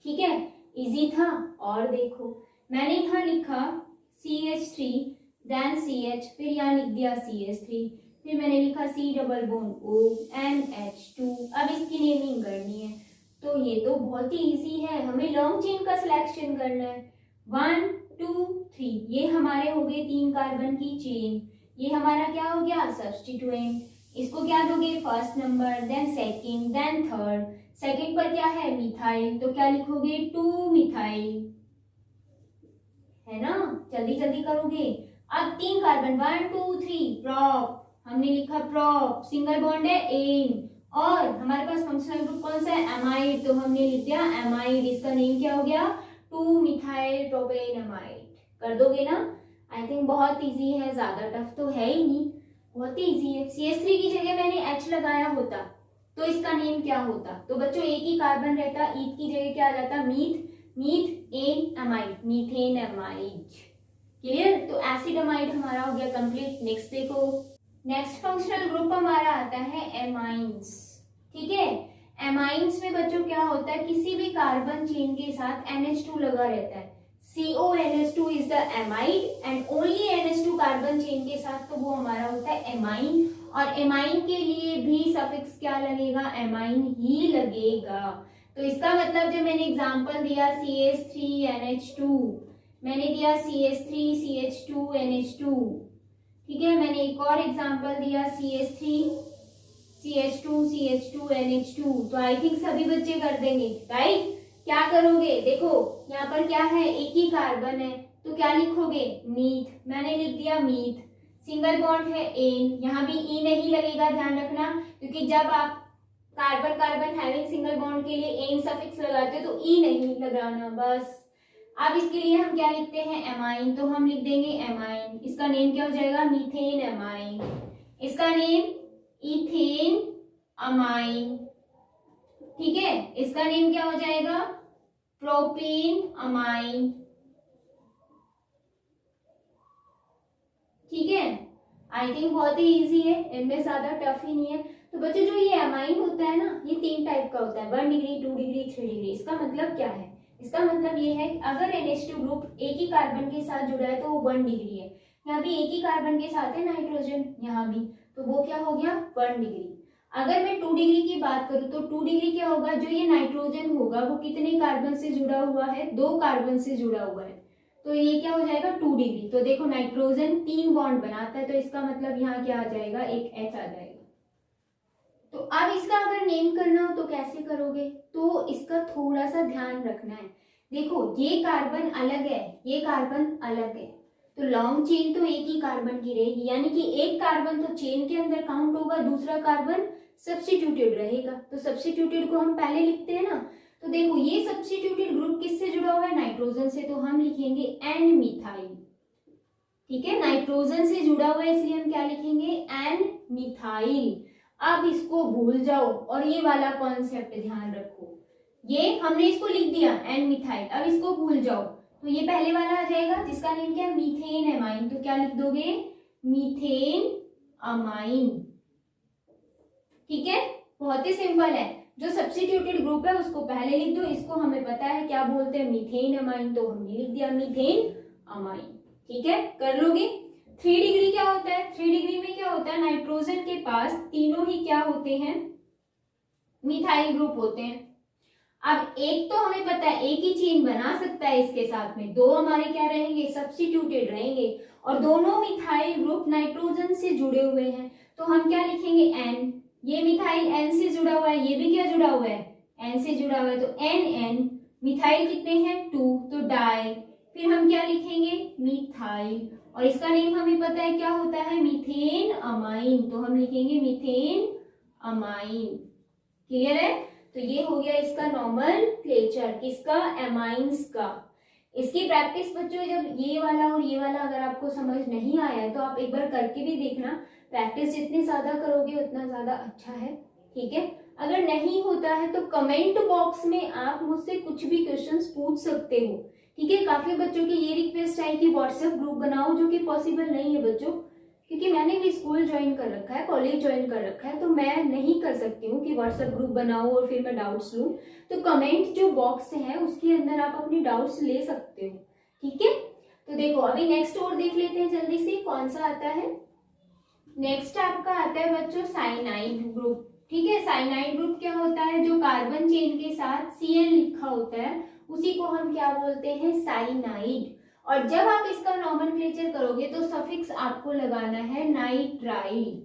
ठीक है, इजी था। और देखो मैंने यहाँ लिखा CH3 देन CH, फिर यहाँ लिख दिया CH3, फिर मैंने लिखा C डबल बॉन्ड ONH2। अब इसकी नेमिंग करनी है, तो ये तो बहुत ही इजी है, हमें लॉन्ग चेन का सिलेक्शन करना है। 1 2 3, ये हमारे हो गए 3 कार्बन की चेन, ये हमारा क्या हो गया, सब्स्टिट्यूएंट। इसको क्या दोगे, first number, then second, then third. Second पर क्या है, मिथाइल, तो क्या लिखोगे, 2 मिथाइल, है ना, जल्दी जल्दी करोगे। अब 3 कार्बन, 1 2 3, प्रॉप, हमने लिखा प्रॉप, सिंगल बॉन्ड है एन, और हमारे पास फंक्शनल ग्रुप कौन सा है, एमाइड, तो हमने लिख दिया एमाइड, इसका नेम क्या हो गया, 2 मिथाइल प्रोपेन एमाइड। कर दोगे ना, आई थिंक बहुत इजी है, ज्यादा टफ तो है ही नहीं, बहुत ही इजी है। CH3 की जगह मैंने H लगाया होता तो इसका नेम क्या होता? तो बच्चों एक ही कार्बन रहता, ईथ की जगह क्या आ जाता? Meth, meth an amide, methane amide. Clear? तो एसिड अमाइड हमारा हो गया कंप्लीट। नेक्स्ट देखो, नेक्स्ट फंक्शनल ग्रुप हमारा आता है एमाइंस। ठीक है, एमाइंस में बच्चों क्या होता है, किसी भी कार्बन चेन के साथ NH2 लगा रहता है। CONH2 is the amide and only NH2 carbon chain के साथ, तो वो हमारा होता है एमाइन। और एमाइन के लिए भी सफिक्स क्या लगेगा? एमाइन ही लगेगा। तो इसका मतलब जो मैंने एग्जांपल दिया CH3NH2, मैंने दिया CH3CH2NH2, ठीक है। मैंने एक और एग्जांपल दिया CH3CH2CH2NH2। तो आई थिंक सभी बच्चे कर देंगे, राइट? क्या करोगे? देखो यहाँ पर क्या है, एक ही कार्बन है, तो क्या लिखोगे? मीथ। मैंने लिख दिया मीथ। सिंगल बॉन्ड है एन, यहाँ भी ई नहीं लगेगा, ध्यान रखना, क्योंकि जब आप carbon carbon having single bond के लिए एन सफिक्स लगाते हो तो ई नहीं लगाना बस। अब इसके लिए हम क्या लिखते हैं? एमाइन। तो हम लिख देंगे एमाइन। इसका नेम क्या हो जाएगा? Methane amine. इसका नेम इथेन अमाइन। ठीक है, इसका नेम क्या हो जाएगा? Propane amine. ठीक है, आई थिंक बहुत ही इजी है, इनमें ज्यादा टफ ही नहीं है। तो बच्चों जो ये एमाइन होता है ना, ये 3 टाइप का होता है, 1 डिग्री, 2 डिग्री, 3 डिग्री। इसका मतलब क्या है? इसका मतलब ये है कि अगर NH2 ग्रुप एक ही कार्बन के साथ जुड़ा है तो वो 1 डिग्री है। यहाँ भी एक ही कार्बन के साथ है नाइट्रोजन, यहाँ भी, तो वो क्या हो गया? 1 डिग्री। अगर मैं 2 डिग्री की बात करूं तो 2 डिग्री क्या होगा? जो ये नाइट्रोजन होगा वो कितने कार्बन से जुड़ा हुआ है? 2 कार्बन से जुड़ा हुआ है, तो ये क्या हो जाएगा? 2 डिग्री। तो देखो नाइट्रोजन 3 बॉन्ड बनाता है, तो इसका मतलब यहाँ क्या आ जाएगा? एक H आ जाएगा। तो अब इसका अगर नेम करना हो तो कैसे करोगे? तो इसका थोड़ा सा ध्यान रखना है। देखो ये कार्बन अलग है, ये कार्बन अलग है, तो लॉन्ग चेन तो एक ही कार्बन की रहेगी, यानी कि एक कार्बन तो चेन के अंदर काउंट होगा, दूसरा कार्बन सब्स्टिट्यूटेड रहेगा। तो सब्स्टिट्यूटेड को हम पहले लिखते हैं ना, तो देखो ये सब्स्टिट्यूटेड ग्रुप किससे जुड़ा हुआ है? नाइट्रोजन से, तो हम लिखेंगे एन मिथाइल। ठीक है, नाइट्रोजन से जुड़ा हुआ है इसलिए हम क्या लिखेंगे? N methyl. अब इसको भूल जाओ और ये वाला कॉन्सेप्ट ध्यान रखो। ये हमने इसको लिख दिया एन मिथाइल, अब इसको भूल जाओ, तो ये पहले वाला आ जाएगा जिसका नेम क्या है? Methane amine. तो क्या लिख दोगे? Methane amine. ठीक है, बहुत ही सिंपल है। जो सब्स्टिट्यूटेड ग्रुप है उसको पहले लिख दो, इसको हमें पता है क्या बोलते हैं? मीथेन अमाइन, तो हमने लिख दिया मीथेन अमाइन। ठीक है, कर लोगे? 3 डिग्री क्या होता है? 3 डिग्री में क्या होता है? नाइट्रोजन के पास तीनों ही क्या होते हैं? मिथाइल ग्रुप होते हैं। अब एक तो हमें पता है एक ही चेन बना सकता है इसके साथ में, 2 हमारे क्या रहेंगे? सब्स्टिट्यूटेड रहेंगे, और दोनों मिथाइल ग्रुप नाइट्रोजन से जुड़े हुए हैं, तो हम क्या लिखेंगे? एन। ये मिथाइल एन से जुड़ा हुआ है, ये भी क्या जुड़ा हुआ है? एन से जुड़ा हुआ है, तो एन एन। मिथाइल कितने हैं? 2, तो डाई। फिर हम क्या लिखेंगे? मिथाइल, और इसका नेम हमें पता है क्या होता है? मीथेन अमाइन, तो हम लिखेंगे मीथेन अमाइन। क्लियर है? तो ये हो गया इसका नॉमेनक्लेचर, किसका? एमाइंस का। इसकी प्रैक्टिस बच्चों, जब ये वाला और ये वाला अगर आपको समझ नहीं आया है तो आप एक बार करके भी देखना। प्रैक्टिस जितनी ज्यादा करोगे उतना ज्यादा अच्छा है। ठीक है, अगर नहीं होता है तो कमेंट बॉक्स में आप मुझसे कुछ भी क्वेश्चंस पूछ सकते हो। ठीक है, काफी बच्चों की ये रिक्वेस्ट है कि व्हाट्सएप ग्रुप बनाओ, जो कि पॉसिबल नहीं है बच्चों, क्योंकि मैंने भी स्कूल ज्वाइन कर रखा है, कॉलेज ज्वाइन कर रखा है, तो मैं नहीं कर सकती हूँ कि व्हाट्सएप ग्रुप बनाओ और फिर मैं डाउट्स लूँ। तो कमेंट जो बॉक्स है उसके अंदर आप अपने डाउट्स ले सकते हो। ठीक है, तो देखो अभी नेक्स्ट और देख लेते हैं जल्दी से, कौन सा आता है? नेक्स्ट आपका आता है बच्चों साइनाइड ग्रुप। ठीक है, साइनाइड ग्रुप क्या होता है? जो कार्बन चेन के साथ Cl लिखा होता है उसी को हम क्या बोलते हैं? साइनाइड। और जब आप इसका नॉमेनक्लेचर करोगे तो सफिक्स आपको लगाना है नाइट्राइल।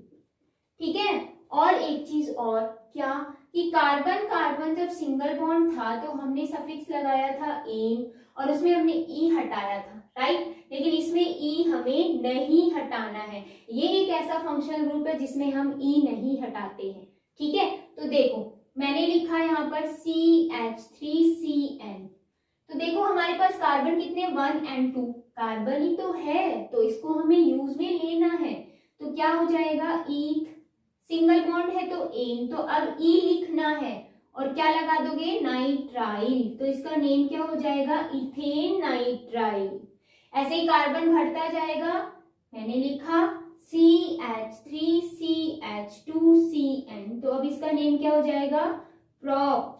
ठीक है, और एक चीज और, क्या कि कार्बन कार्बन जब सिंगल बॉन्ड था तो हमने सफिक्स लगाया था एन, और उसमें हमने ई हटाया था, राइट? लेकिन इसमें ई हमें नहीं हटाना है। ये एक ऐसा फंक्शनल ग्रुप है जिसमें हम ई नहीं हटाते हैं। ठीक है, तो देखो मैंने लिखा यहाँ पर CH3CN। तो देखो हमारे पास कार्बन कितने? 1 और 2 कार्बन ही तो है, तो इसको हमें यूज में लेना है। तो क्या हो जाएगा? ईथ सिंगल बॉन्ड है तो एन, तो अब ई लिखना है और क्या लगा दोगे, नाइट्राइल, तो इसका नेम क्या हो जाएगा, इथेन नाइट्राइल। ऐसे ही कार्बन भरता जाएगा, मैंने लिखा CH3CH2CN, तो अब इसका नेम क्या हो जाएगा, prop,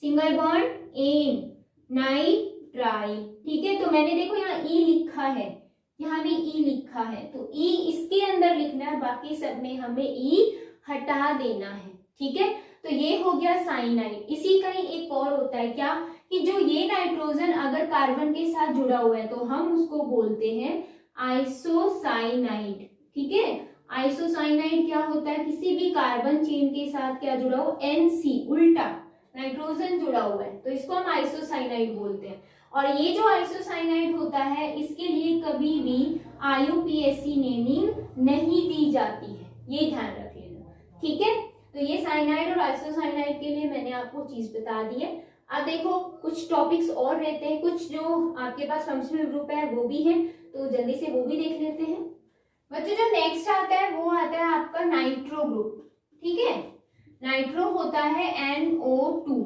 single bond N, nitrile. ठीक है, तो मैंने देखो यहाँ ई लिखा है, यहाँ भी ई लिखा है, तो ई इसके अंदर लिखना है, बाकी सब में हमें ई हटा देना है। ठीक है, तो ये हो गया साइनाइड। इसी का ही एक और होता है क्या, कि जो ये नाइट्रोजन अगर कार्बन के साथ जुड़ा हुआ है तो हम उसको बोलते हैं आइसोसाइनाइड। ठीक है, आइसोसाइनाइड क्या होता है, किसी भी कार्बन चेन के साथ क्या जुड़ा हो, NC उल्टा नाइट्रोजन जुड़ा हुआ है, तो इसको हम आइसोसाइनाइड बोलते हैं। और ये जो आइसोसाइनाइड होता है, इसके लिए कभी भी IUPAC नेमिंग नहीं दी जाती है, ये ध्यान रख लेना। ठीक है, तो ये साइनाइड और आइसोसाइनाइड के लिए मैंने आपको चीज बता दी है। अब देखो कुछ टॉपिक्स और रहते हैं, कुछ जो आपके पास फंक्शनल ग्रुप है वो भी है, तो जल्दी से वो भी देख लेते हैं। बच्चों जो नेक्स्ट आता है वो आता है आपका नाइट्रो ग्रुप। ठीक है, नाइट्रो होता है NO2,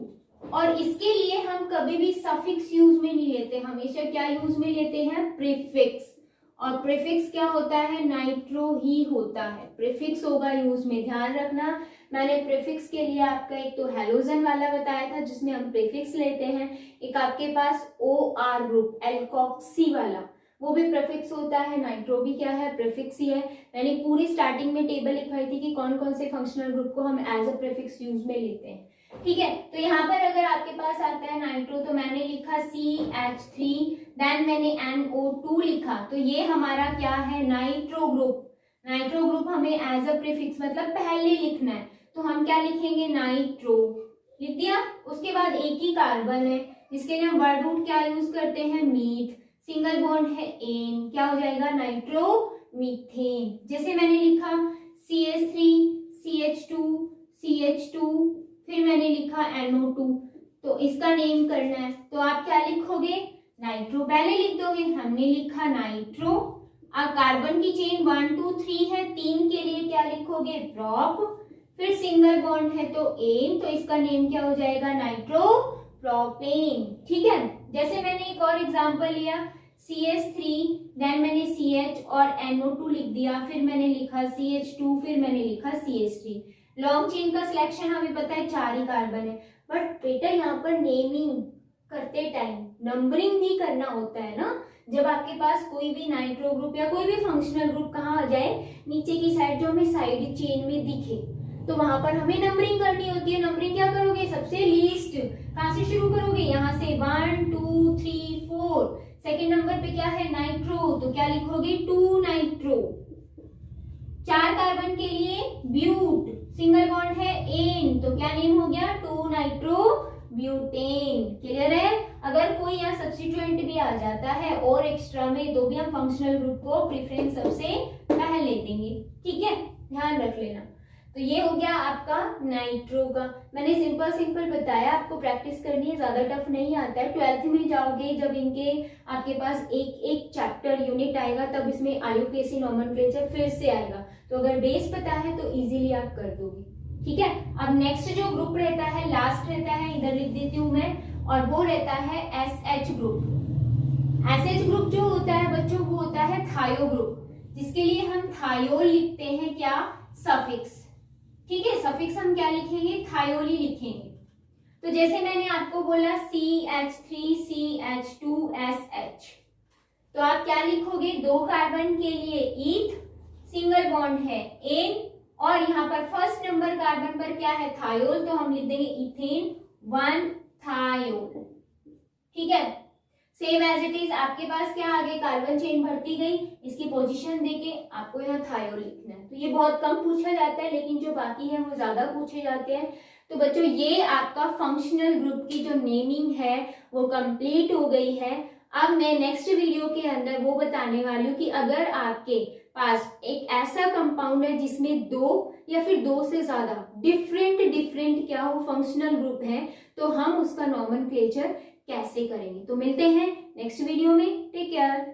और इसके लिए हम कभी भी सफिक्स यूज में नहीं लेते, हमेशा क्या यूज में लेते हैं, प्रीफिक्स। और प्रीफिक्स क्या होता है, नाइट्रो ही होता है, प्रीफिक्स होगा यूज में, ध्यान रखना। मैंने प्रीफिक्स के लिए आपका एक तो हेलोजन वाला बताया था जिसमें हम प्रीफिक्स लेते हैं, एक आपके पास OR ग्रुप एल्कोक्सी वाला, वो भी प्रीफिक्स होता है। नाइट्रो भी क्या है, प्रीफिक्स ही है। मैंने पूरी स्टार्टिंग में टेबल लिखवाई थी कि कौन कौन से फंक्शनल ग्रुप को हम एज अ प्रीफिक्स यूज में लेते हैं। ठीक है, तो यहाँ पर अगर आपके पास आता है नाइट्रो, तो मैंने लिखा CH3, देन मैंने NO2 लिखा, तो ये हमारा क्या है, नाइट्रो ग्रुप। नाइट्रो ग्रुप हमें एज अ प्रीफिक्स मतलब पहले लिखना है, तो हम क्या लिखेंगे, नाइट्रो लिख दिया। उसके बाद एक ही कार्बन है जिसके लिए हम वर्ड रूट क्या यूज करते हैं, मीथ, सिंगल बॉन्ड है एन, क्या हो जाएगा, नाइट्रो मीथेन। जैसे मैंने लिखा CH3 CH2 CH2, फिर मैंने लिखा NO2, तो इसका नेम करना है, तो आप क्या लिखोगे, नाइट्रो पहले लिख दोगे, हमने लिखा नाइट्रो। अब कार्बन की चेन 1 2 3 है, 3 के लिए क्या लिखोगे, प्रोप, फिर सिंगल बॉन्ड है तो एन, तो इसका नेम क्या हो जाएगा, नाइट्रो प्रोपेन। ठीक है, जैसे मैंने एक और एग्जांपल लिया CH3, देन मैंने CH और NO2 लिख दिया, फिर मैंने लिखा CH2, फिर मैंने लिखा CH3। लॉन्ग चेन का सिलेक्शन हमें पता है 4 ही कार्बन है, बट बेटा यहाँ पर नेमिंग करते टाइम नंबरिंग भी करना होता है ना। जब आपके पास कोई भी नाइट्रो ग्रुप या कोई भी फंक्शनल ग्रुप कहाँ आ जाए, नीचे की साइड जो हमें साइड चेन में दिखे, तो वहां पर हमें नंबरिंग करनी होती है। नंबरिंग क्या करोगे, सबसे लीस्ट कहां से शुरू करोगे, यहाँ से 1 2 3 4, सेकेंड नंबर पे क्या है, नाइट्रो, तो क्या लिखोगे, 2 नाइट्रो। 4 कार्बन के लिए ब्यूट, सिंगल बॉन्ड है एन, तो क्या नेम हो गया, 2 नाइट्रो ब्यूटेन। क्लियर है, अगर कोई यहाँ सब्स्टिट्यूएंट भी आ जाता है और एक्स्ट्रा में, तो भी हम फंक्शनल ग्रुप को प्रेफरेंस सबसे पहले देंगे। ठीक है, ध्यान रख लेना। तो ये हो गया आपका नाइट्रो का, मैंने सिंपल बताया, आपको प्रैक्टिस करनी है, ज्यादा टफ नहीं आता है। 12th में जाओगे जब इनके आपके पास एक एक चैप्टर यूनिट आएगा, तब इसमें IUPAC नॉमेनक्लेचर फिर से आएगा, तो अगर बेस पता है तो इजीली आप कर दोगे। ठीक है, अब नेक्स्ट जो ग्रुप रहता है, लास्ट रहता है, इधर लिख देती हूँ मैं, और वो रहता है SH ग्रुप। SH ग्रुप जो होता है बच्चों, वो होता है थायो ग्रुप, जिसके लिए हम थायोल लिखते हैं, क्या, सफिक्स। ठीक है, सफिक्स हम क्या लिखेंगे, थायोली लिखेंगे। तो जैसे मैंने आपको बोला CH3 CH2SH, तो आप क्या लिखोगे, 2 कार्बन के लिए ईथ, सिंगल बॉन्ड है एन, और यहाँ पर फर्स्ट नंबर कार्बन पर क्या है, थायोल, तो हम लिख देंगे इथेन 1 थायोल। ठीक है, सेम एज इट इज, आपके पास क्या आगे कार्बन चेन भरती गई, इसकी पोजीशन देके आपको यहाँ थायोल लिखना है। तो ये बहुत कम पूछा जाता है, लेकिन जो बाकी है वो ज्यादा पूछे जाते हैं। तो बच्चों ये आपका फंक्शनल ग्रुप की जो नेमिंग है वो कंप्लीट हो गई है। अब मैं नेक्स्ट वीडियो के अंदर वो बताने वाली हूँ कि अगर आपके पास एक ऐसा कंपाउंड है जिसमें 2 या फिर 2 से ज्यादा डिफरेंट क्या हो फंक्शनल ग्रुप है, तो हम उसका नॉमेनक्लेचर कैसे करेंगे। तो मिलते हैं नेक्स्ट वीडियो में, टेक केयर।